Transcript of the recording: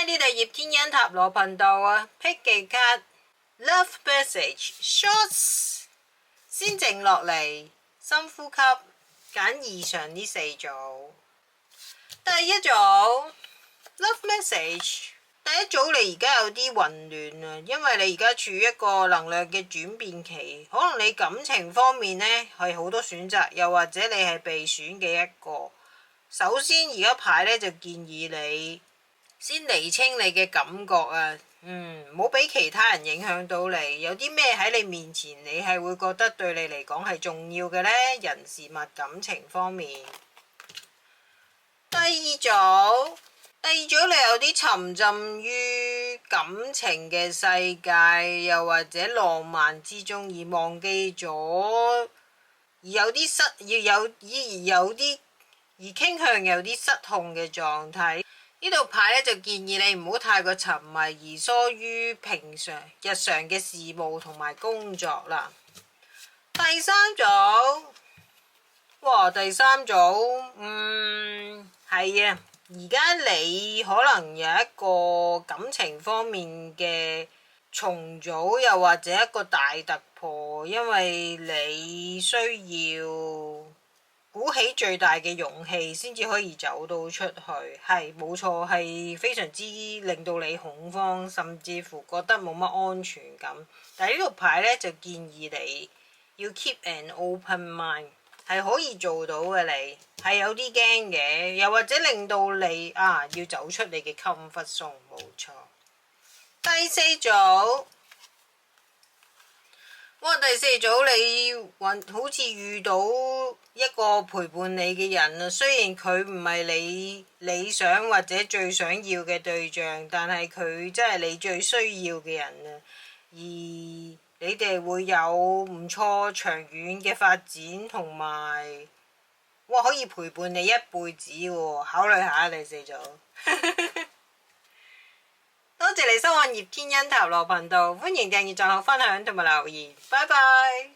呢度葉天恩塔羅頻道啊，霹靂卡 Love Message Shots， 先靜落嚟，深呼吸，揀以上呢4組。第一組 Love Message， 第一組你而家有啲混亂啊，因為你而家處於一個能量嘅轉變期，可能你感情方面呢係好多選擇，又或者你係被選嘅一個。首先而家牌呢就建議你先釐清你嘅感覺啊，唔好俾其他人影響到你。有啲咩喺你面前，你係會覺得對你嚟講係重要嘅呢？人事物感情方面。第二組你有啲沉浸於感情嘅世界，又或者浪漫之中而忘記咗，而有啲而傾向有啲失控嘅狀態。呢度牌咧就建議你唔好太過沉迷而疏於平常日常嘅事務同埋工作啦。第三組，第三組，係啊，而家你可能有一個感情方面嘅重組，又或者一個大突破，因為你需要鼓起最大嘅勇氣先至可以走到出去，係冇錯，係非常之令到你恐慌，甚至乎覺得冇乜安全感。但係呢個牌呢，就建議你要 keep an open mind， 係可以做到嘅。你係有啲驚嘅，又或者令到你要走出你嘅 comfort zone， 冇錯。第四組。第四組你好似遇到一個陪伴你嘅人啊，雖然佢唔係你理想或者最想要嘅對象，但係佢真係你最需要嘅人啊，而你哋會有唔錯長遠嘅發展，同埋可以陪伴你一輩子喎，考慮下第四組。多謝你收看葉天恩塔羅頻道，歡迎訂閱、讚好、分享同埋留言，拜拜。